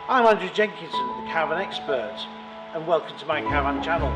I'm Andrew Jenkinson, the Caravan Expert, and welcome to my Caravan channel.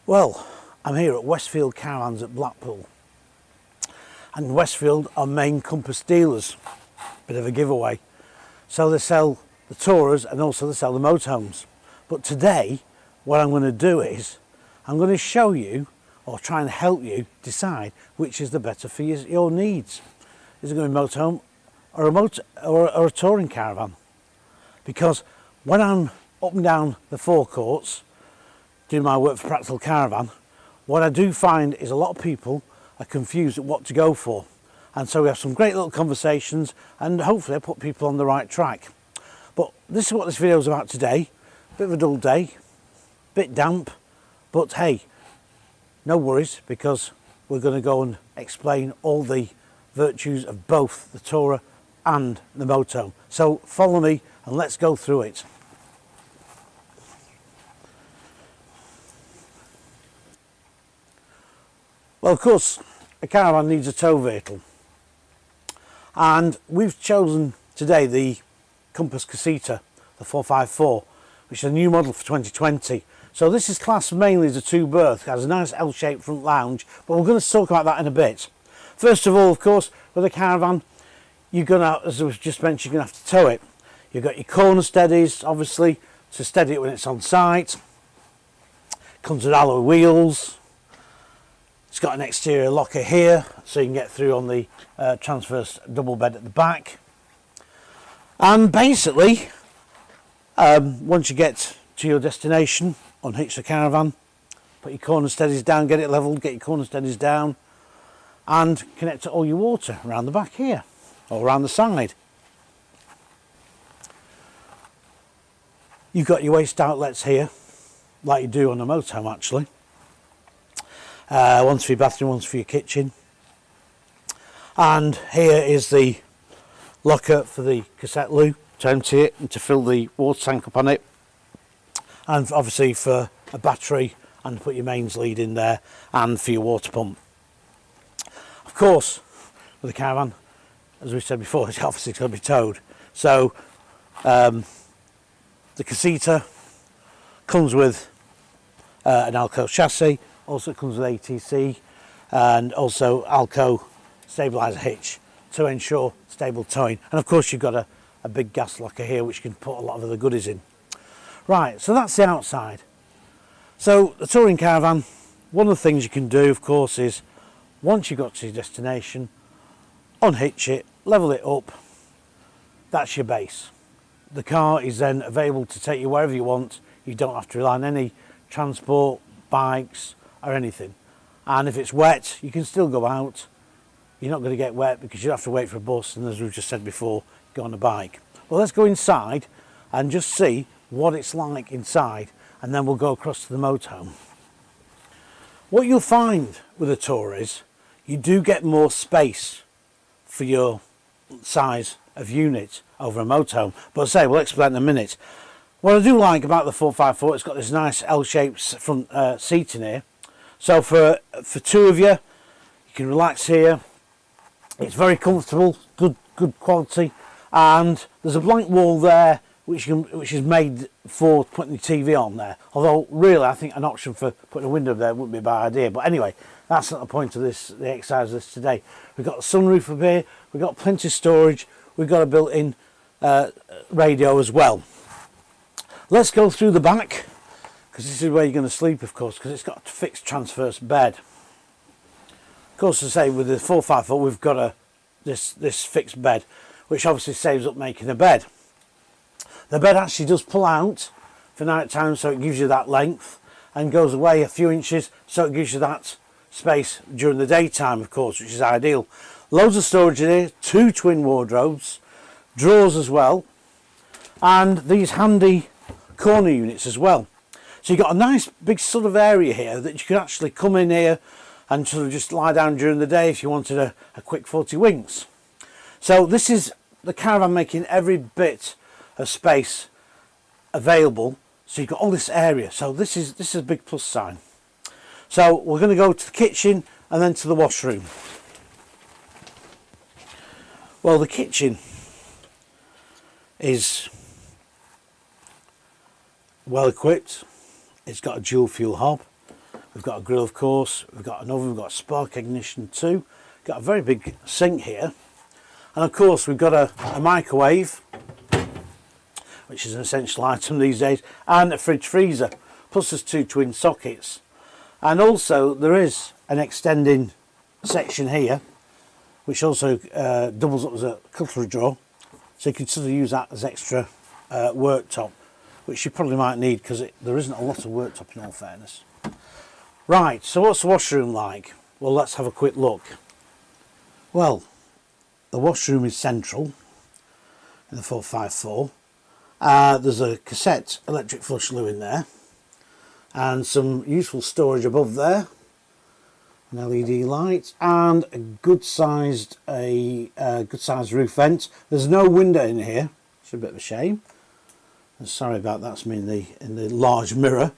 Well, I'm here at Westfield Caravans at Blackpool, and Westfield are main Compass dealers. Bit of a giveaway. So they sell the Tourers and also they sell the motorhomes. But today what I'm going to do is I'm going to show you, or try and help you decide which is the better for your needs. Is it going to be a motorhome or a touring caravan? Because when I'm up and down the forecourts doing my work for Practical Caravan, what I do find is a lot of people are confused at what to go for, and so we have some great little conversations and hopefully I put people on the right track. But this is what this video is about today. Bit of a dull day, bit damp, but hey, no worries, because we're going to go and explain all the virtues of both the Tourer and the motorhome. So follow me and let's go through it. Well, of course, a caravan needs a tow vehicle, and we've chosen today the Compass Casita, the 454, which is a new model for 2020. So this is classed mainly as a two-berth. It has a nice L-shaped front lounge, but we're going to talk about that in a bit. First of all, of course, with a caravan, you're going to, as I was just mentioned, you're going to have to tow it. You've got your corner steadies, obviously, to steady it when it's on site. Comes with alloy wheels. It's got an exterior locker here, so you can get through on the transverse double bed at the back. And basically, once you get to your destination, unhitch the caravan, put your corner steadies down, get it leveled, get your corner steadies down, and connect to all your water around the back here, or around the side. You've got your waste outlets here, like you do on a motorhome actually. One's for your bathroom, one's for your kitchen. And here is the locker for the cassette loo, to empty it and to fill the water tank up on it. And obviously for a battery, and put your mains lead in there, and for your water pump. Of course, with a caravan, as we said before, it's obviously going to be towed. So the Casita comes with an Alco chassis. Also comes with ATC and also Alco stabiliser hitch to ensure stable towing. And of course you've got a big gas locker here which you can put a lot of other goodies in. Right, so that's the outside. So the touring caravan, one of the things you can do of course is, once you've got to your destination, unhitch it, level it up, that's your base. The car is then available to take you wherever you want. You don't have to rely on any transport, bikes or anything. And if it's wet, you can still go out. You're not going to get wet because you have to wait for a bus, and as we've just said before, go on a bike. Well, let's go inside and just see what it's like inside, and then we'll go across to the motorhome. What you'll find with a Tourer is you do get more space for your size of unit over a motorhome, but I'll say we'll explain in a minute. What I do like about the 454, it's got this nice L-shaped front seat in here. So for two of you, you can relax here. It's very comfortable, good quality, and there's a blank wall there which is made for putting the TV on there. Although really, I think an option for putting a window there wouldn't be a bad idea. But anyway, that's not the point of this, the exercise of this today. We've got the sunroof up here. We've got plenty of storage. We've got a built-in radio as well. Let's go through the back because this is where you're going to sleep, of course, because it's got a fixed transverse bed. Of course, as I say, with the 454 we've got this fixed bed, which obviously saves up making a bed. The bed actually does pull out for night time, so it gives you that length, and goes away a few inches, so it gives you that space during the daytime, of course, which is ideal. Loads of storage in here, 2 twin wardrobes, drawers as well, and these handy corner units as well. So you've got a nice big sort of area here that you can actually come in here and sort of just lie down during the day if you wanted a quick 40 winks. So this is the Caravan making every bit of space available. So you've got all this area. So this is a big plus sign. So we're going to go to the kitchen and then to the washroom. Well, the kitchen is well equipped. It's got a dual fuel hob. We've got a grill, of course. We've got an oven. We've got a spark ignition too. Got a very big sink here, and of course we've got a microwave, which is an essential item these days, and a fridge freezer. Plus there's 2 twin sockets, and also there is an extending section here, which also doubles up as a cutlery drawer, so you can sort of use that as extra worktop, which you probably might need because there isn't a lot of worktop in all fairness. Right, so what's the washroom like? Well, let's have a quick look. Well, the washroom is central in the 454. There's a cassette electric flush loo in there, and some useful storage above there, an LED light, and a good sized roof vent. There's no window in here, it's a bit of a shame. Sorry about that, that's me in the large mirror.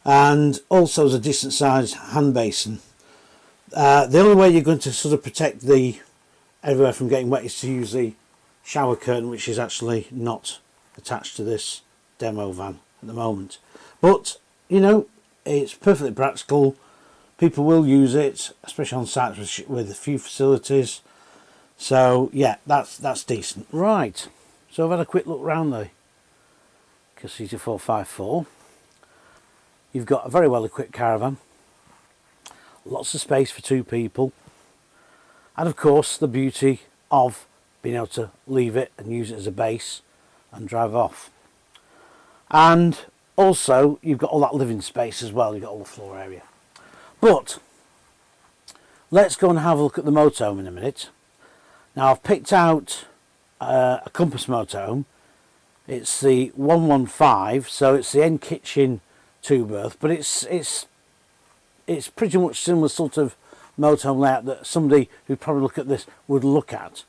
And also there's a decent sized hand basin. The only way you're going to sort of protect the everywhere from getting wet is to use the shower curtain, which is actually not attached to this demo van at the moment. But you know, it's perfectly practical. People will use it, especially on sites with a few facilities. So yeah, that's decent. Right, so I've had a quick look round the Casita 454. You've got a very well equipped Caravan, lots of space for 2 people, and of course the beauty of being able to leave it and use it as a base and drive off. And also you've got all that living space as well, you've got all the floor area. But let's go and have a look at the motorhome in a minute. Now I've picked out a Compass motorhome. It's the 115, so it's the end kitchen 2-berth, but it's pretty much similar sort of motorhome layout that somebody who'd probably look at this would look at.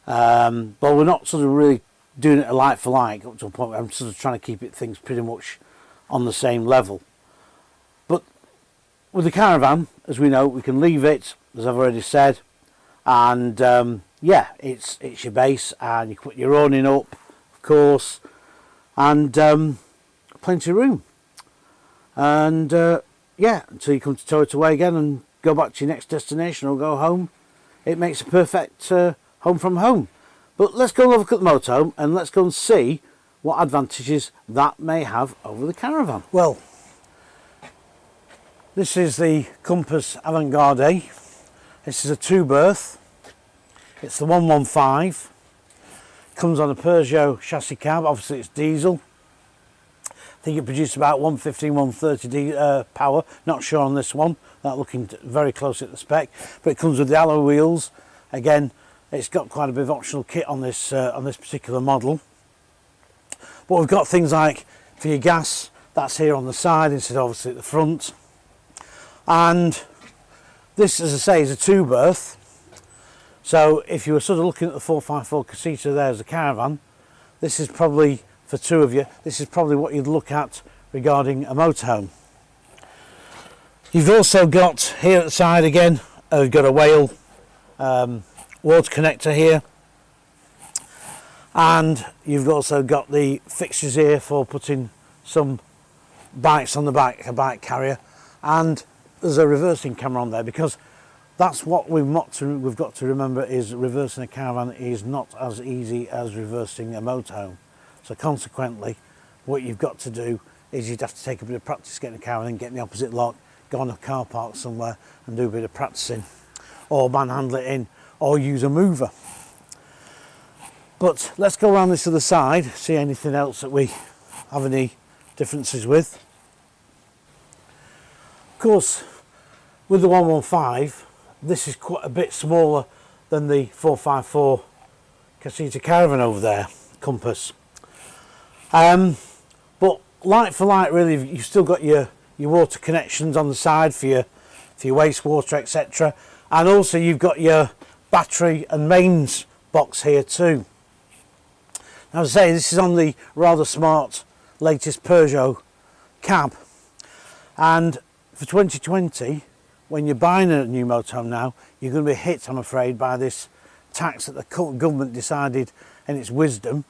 But we're not sort of really doing it a like for like, up to a point where I'm sort of trying to keep things pretty much on the same level. But with the Caravan, as we know, we can leave it, as I've already said, and yeah, it's your base, and you can put your awning up, of course, and plenty of room. And yeah, until you come to tow it away again and go back to your next destination or go home, it makes a perfect home from home. But let's go and look at the motorhome and let's go and see what advantages that may have over the Caravan. Well, this is the Compass Avantgarde. This is a 2-berth. It's the 115. Comes on a Peugeot chassis cab. Obviously it's diesel. I think it produced about 115, 130 power. Not sure on this one. That looking very close at the spec. But it comes with the alloy wheels. Again, it's got quite a bit of optional kit on this particular model. But we've got things like for your gas, that's here on the side instead of obviously at the front. And this, as I say, is a 2-berth. So if you were sort of looking at the 454 Casita there as a Caravan, this is probably, for 2 of you, this is probably what you'd look at regarding a motorhome. You've also got here at the side again, you've got a whale water connector here, and you've also got the fixtures here for putting some bikes on the back, a bike carrier, and there's a reversing camera on there, because that's what we've got to remember, is reversing a Caravan is not as easy as reversing a motorhome. So consequently, what you've got to do is you'd have to take a bit of practice getting a caravan and getting the opposite lock, go on a car park somewhere and do a bit of practicing, or manhandle it in, or use a mover. But let's go around this other side, see anything else that we have any differences with. Of course, with the 115, this is quite a bit smaller than the 454 Casita Caravan over there, Compass. But like for like, really, you've still got your water connections on the side for your wastewater, etc. And also you've got your battery and mains box here too. Now, as I say, this is on the rather smart latest Peugeot cab, and for 2020, when you're buying a new motorhome now, you're going to be hit, I'm afraid, by this tax that the government decided in its wisdom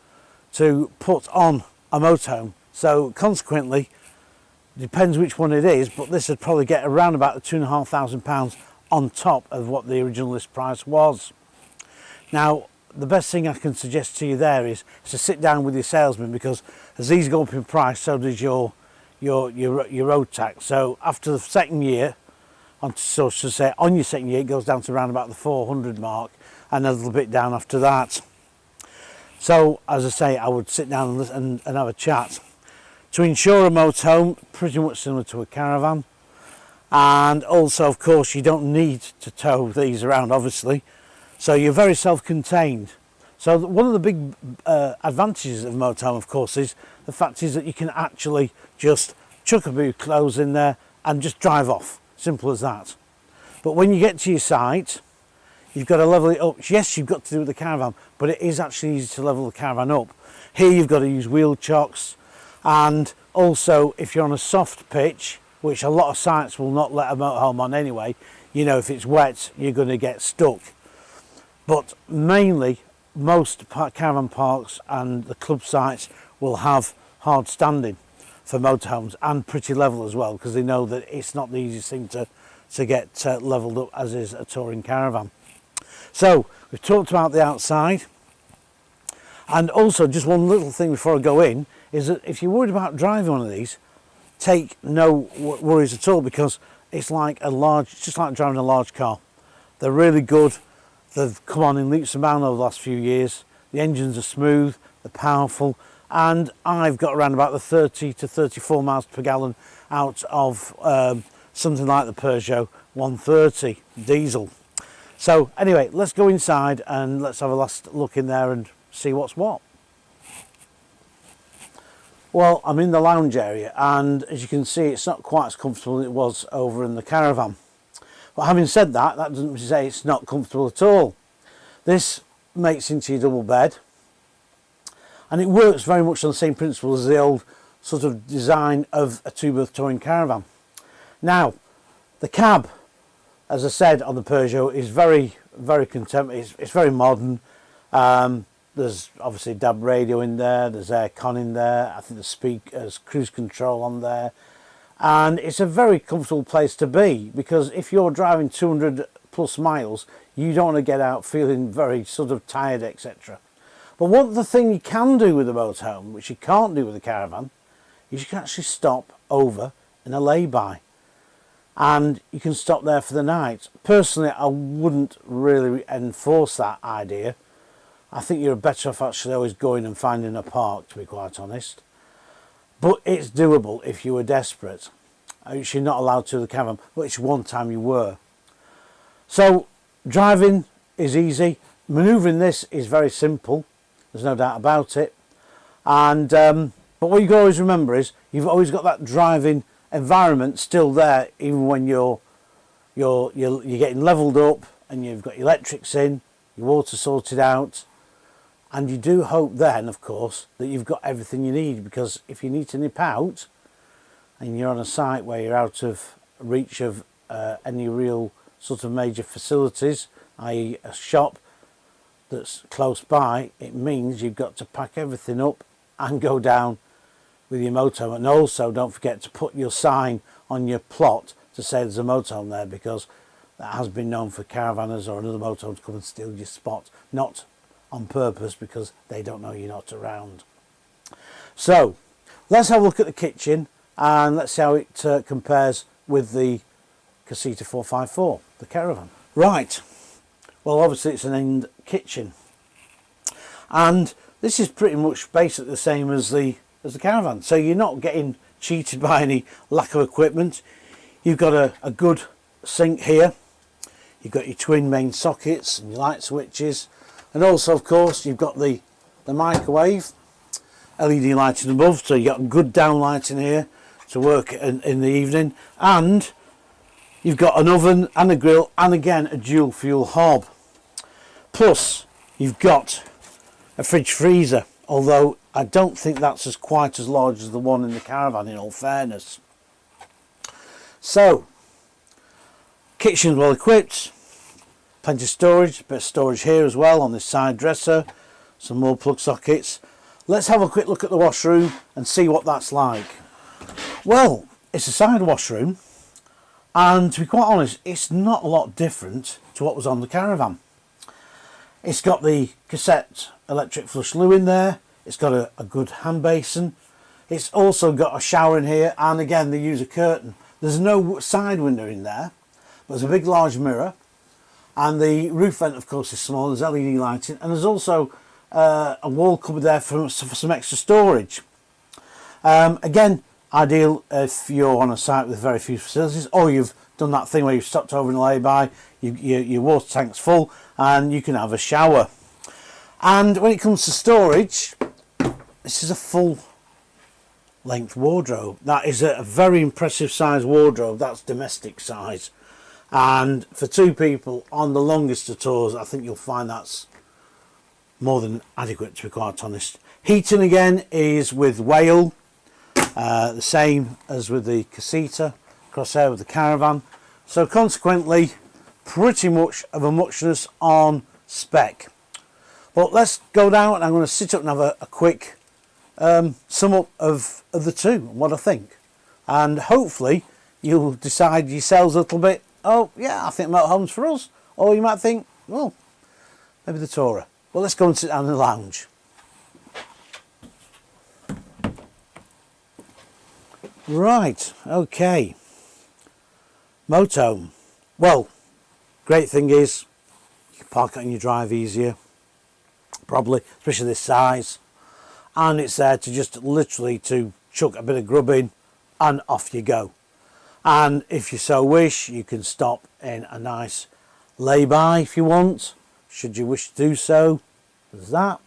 to put on a motorhome. So consequently, depends which one it is, but this would probably get around about the £2,500 on top of what the original list price was. Now, the best thing I can suggest to you there is to sit down with your salesman, because as these go up in price, so does your road tax. So after the second year, so to say, on your second year, it goes down to around about the 400 mark, and a little bit down after that. So as I say, I would sit down and have a chat. To insure a motorhome, pretty much similar to a caravan, and also, of course, you don't need to tow these around, obviously. So you're very self-contained. So one of the big advantages of a motorhome, of course, is the fact is that you can actually just chuck a bit of clothes in there and just drive off. Simple as that. But when you get to your site, you've got to level it up. Yes, you've got to do it with the caravan, but it is actually easy to level the caravan up. Here you've got to use wheel chocks, and also if you're on a soft pitch, which a lot of sites will not let a motorhome on anyway, you know, if it's wet, you're going to get stuck. But mainly, most caravan parks and the club sites will have hard standing for motorhomes, and pretty level as well, because they know that it's not the easiest thing to get levelled up as is a touring caravan. So we've talked about the outside, and also just one little thing before I go in is that if you're worried about driving one of these, take no worries at all, because it's just like driving a large car. They're really good. They've come on in leaps and bounds over the last few years. The engines are smooth, they're powerful, and I've got around about the 30 to 34 miles per gallon out of something like the Peugeot 130 diesel. So anyway, let's go inside and let's have a last look in there and see what's what. Well, I'm in the lounge area, and as you can see, it's not quite as comfortable as it was over in the caravan. But having said that, that doesn't say it's not comfortable at all. This makes into your double bed, and it works very much on the same principle as the old sort of design of a two-berth touring caravan. Now, the cab, as I said, on the Peugeot is very, very contemporary. It's very modern. There's obviously a DAB radio in there, there's aircon in there, I think there's cruise control on there. And it's a very comfortable place to be, because if you're driving 200 plus miles, you don't want to get out feeling very sort of tired, etc. But what the thing you can do with a motorhome, which you can't do with a caravan, is you can actually stop over in a lay-by, and you can stop there for the night. Personally, I wouldn't really enforce that idea. I think you're better off actually always going and finding a park, to be quite honest. But it's doable if you were desperate. You're not allowed to the caravan, but it's one time you were. So driving is easy. Manoeuvring this is very simple. There's no doubt about it. And but what you can always remember is you've always got that driving environment still there, even when you're getting levelled up and you've got your electrics in, your water sorted out. And you do hope then, of course, that you've got everything you need, because if you need to nip out and you're on a site where you're out of reach of any real sort of major facilities, i.e. a shop that's close by, it means you've got to pack everything up and go down with your motorhome. And also don't forget to put your sign on your plot to say there's a motorhome there, because that has been known for caravanners or another motorhome to come and steal your spot. Not on purpose, because they don't know you're not around. So let's have a look at the kitchen and let's see how it compares with the Casita 454, the Caravan. Right, well obviously it's an end kitchen, and this is pretty much basically the same as the Caravan, so you're not getting cheated by any lack of equipment. You've got a good sink here, you've got your twin main sockets and your light switches, and also of course you've got the microwave, LED lighting above, so you've got good downlighting here to work in the evening, and you've got an oven and a grill, and again a dual fuel hob. Plus you've got a fridge freezer, although I don't think that's quite as large as the one in the Caravan, in all fairness. So kitchen's well equipped, plenty of storage, a bit of storage here as well on this side dresser, some more plug sockets. Let's have a quick look at the washroom and see what that's like. Well, it's a side washroom, and to be quite honest, it's not a lot different to what was on the Caravan. It's got the cassette electric flush loo in there, it's got a good hand basin, it's also got a shower in here, and again they use a curtain. There's no side window in there, but there's a big large mirror, and the roof vent of course is small, there's LED lighting, and there's also a wall cupboard there for some extra storage. Again, ideal if you're on a site with very few facilities, or you've done that thing where you've stopped over in a lay-by, your water tank's full and you can have a shower. And when it comes to storage, this is a full length wardrobe. That is a very impressive size wardrobe. That's domestic size, and for two people on the longest of tours, I think you'll find that's more than adequate, to be quite honest. Heating again is with Whale, the same as with the Casita, crosshair with the Caravan, so consequently pretty much of a muchness on spec. But let's go down, and I'm going to sit up and have a quick sum up of the two and what I think, and hopefully you'll decide yourselves a little bit, oh yeah, I think motorhome's for us, or you might think, well, maybe the Tourer. Well, let's go and sit down in the lounge. Right, okay. Motorhome. Well, great thing is you can park it on your drive easier, probably, especially this size, and it's there to just literally to chuck a bit of grub in and off you go. And if you so wish, you can stop in a nice lay-by if you want, should you wish to do so. There's that.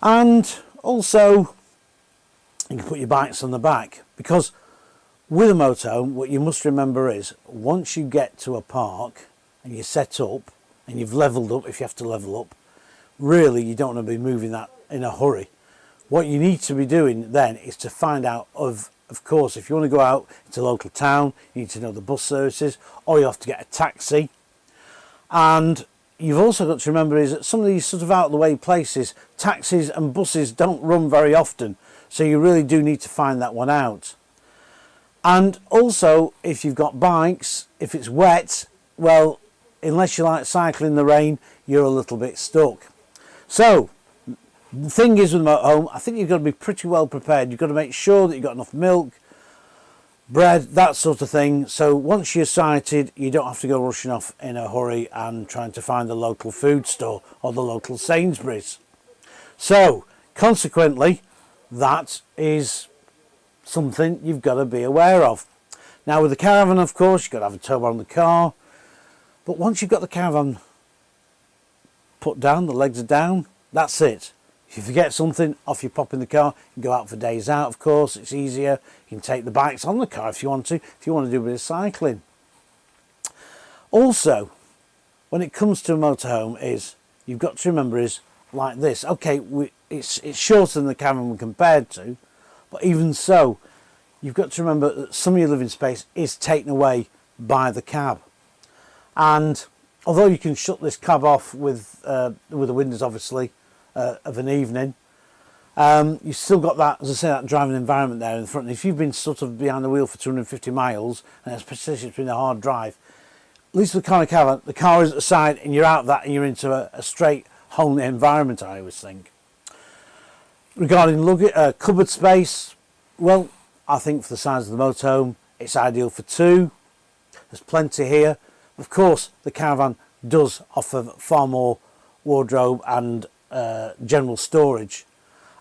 And also you can put your bikes on the back, because with a motorhome what you must remember is once you get to a park and you're set up and you've levelled up, if you have to level up, really you don't want to be moving that in a hurry. What you need to be doing then is to find out, of course, if you want to go out into a local town, you need to know the bus services, or you have to get a taxi. And you've also got to remember is that some of these sort of out of the way places, taxis and buses don't run very often, so you really do need to find that one out. And also, if you've got bikes, if it's wet, well, unless you like cycling in the rain, you're a little bit stuck. So the thing is with a motorhome, I think you've got to be pretty well prepared. You've got to make sure that you've got enough milk, bread, that sort of thing, so once you're sighted you don't have to go rushing off in a hurry and trying to find the local food store or the local Sainsbury's. So consequently that is something you've got to be aware of. Now with the Caravan, of course, you've got to have a tow bar on the car, but once you've got the Caravan put down, the legs are down, that's it. If you forget something, off you pop in the car. You can go out for days out, of course, it's easier. You can take the bikes on the car if you want to do a bit of cycling. Also, when it comes to a motorhome, is you've got to remember is like this. Okay, it's shorter than the Caravan compared to, but even so, you've got to remember that some of your living space is taken away by the cab. And although you can shut this cab off with the windows, obviously, of an evening, you've still got that, as I say, that driving environment there in the front. And if you've been sort of behind the wheel for 250 miles, and especially it's been a hard drive, at least with the kind of Caravan, the car is at the side and you're out of that and you're into a straight home environment, I always think. Regarding luggage, cupboard space, well, I think for the size of the motorhome, it's ideal for two. There's plenty here. Of course, the Caravan does offer far more wardrobe and general storage.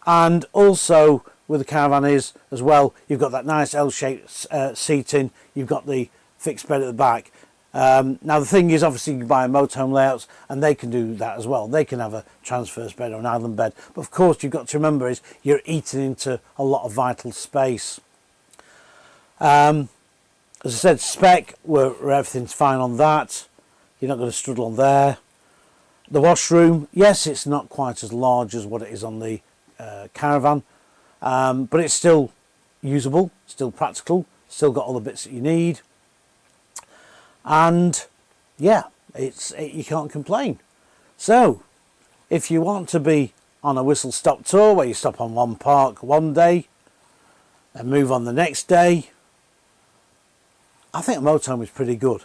And also with the Caravan is as well, you've got that nice L-shaped seating, you've got the fixed bed at the back. Now the thing is, obviously you can buy motorhome layouts and they can do that as well. They can have a transverse bed or an island bed. But of course you've got to remember is you're eating into a lot of vital space. As I said, spec, where everything's fine on that. You're not going to struggle on there. The washroom, yes, it's not quite as large as what it is on the Caravan, but it's still usable, still practical, still got all the bits that you need. And yeah, you can't complain. So if you want to be on a whistle stop tour where you stop on one park one day and move on the next day, I think a motorhome is pretty good.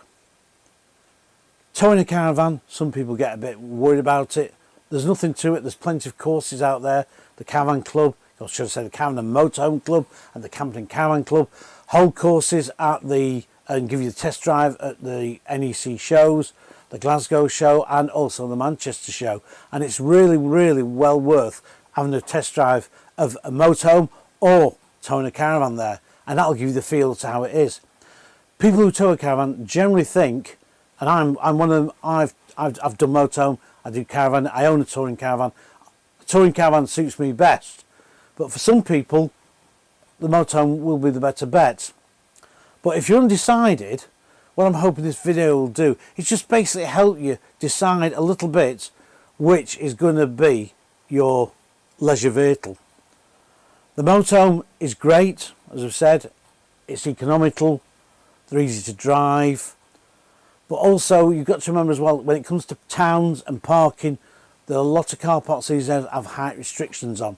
Towing a Caravan, some people get a bit worried about it. There's nothing to it. There's plenty of courses out there. The Caravan Club, or should I say the Caravan and Motorhome Club and the Camping and Caravan Club hold courses at the and give you the test drive at the NEC shows, the Glasgow show and also the Manchester show. And it's really, really well worth having a test drive of a motorhome or towing a Caravan there. And that'll give you the feel to how it is. People who tow a Caravan generally think, and I'm one of them, I've done motorhome, I do Caravan, I own a touring Caravan. A touring Caravan suits me best. But for some people, the motorhome will be the better bet. But if you're undecided, what I'm hoping this video will do is just basically help you decide a little bit which is going to be your leisure vehicle. The motorhome is great, as I've said, it's economical, they're easy to drive, but also you've got to remember as well, when it comes to towns and parking, there are a lot of car parks these days that have height restrictions on,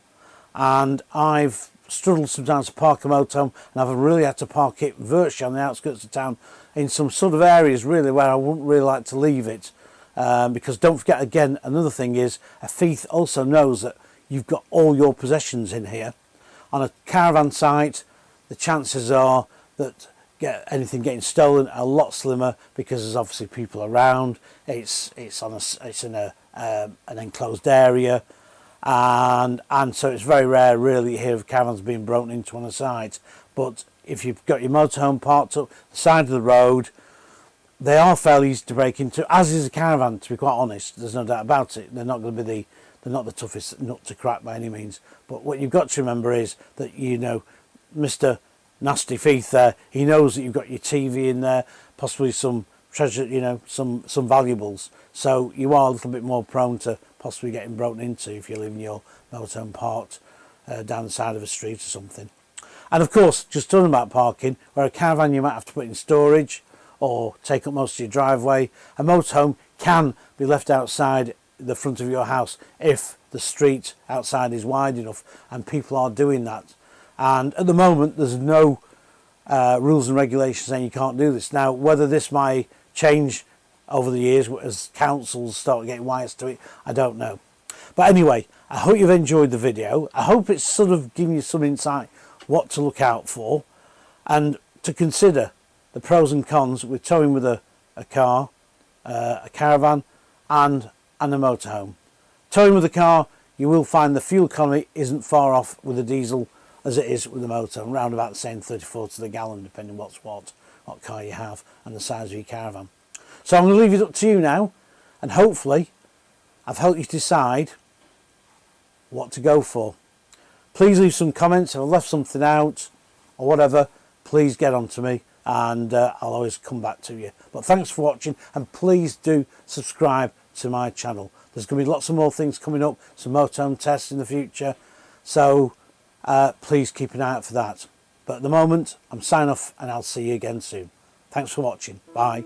and I've struggled sometimes to park a motorhome, and I've really had to park it virtually on the outskirts of town in some sort of areas really where I wouldn't really like to leave it, because don't forget, again, another thing is a thief also knows that you've got all your possessions in here. On a Caravan site, the chances are that anything getting stolen are a lot slimmer because there's obviously people around. It's in an enclosed area. And so it's very rare really to hear of caravans being broken into on a site. But if you've got your motorhome parked up the side of the road, they are fairly easy to break into, as is a Caravan, to be quite honest. There's no doubt about it. They're not going to be they're not the toughest nut to crack by any means. But what you've got to remember is that, you know, Mr. Nasty Thief there, he knows that you've got your TV in there, possibly some treasure, you know, some valuables. So you are a little bit more prone to possibly getting broken into if you're leaving your motorhome parked down the side of a street or something. And of course, just talking about parking, where a Caravan you might have to put in storage or take up most of your driveway, a motorhome can be left outside the front of your house if the street outside is wide enough, and people are doing that. And at the moment there's no rules and regulations saying you can't do this. Now whether this might change over the years as councils start getting wires to it, I don't know. But anyway, I hope you've enjoyed the video. I hope it's sort of giving you some insight what to look out for and to consider the pros and cons with towing with a car, a Caravan and a motorhome. Towing with a car, you will find the fuel economy isn't far off with a diesel as it is with the motorhome, round about the same 34 to the gallon depending what car you have and the size of your Caravan. So I'm going to leave it up to you now, and hopefully I've helped you decide what to go for. Please leave some comments. If I've left something out or whatever, please get on to me and I'll always come back to you. But thanks for watching, and please do subscribe to my channel. There's going to be lots of more things coming up, some motorhome tests in the future, so please keep an eye out for that. But at the moment, I'm signing off and I'll see you again soon. Thanks for watching. Bye.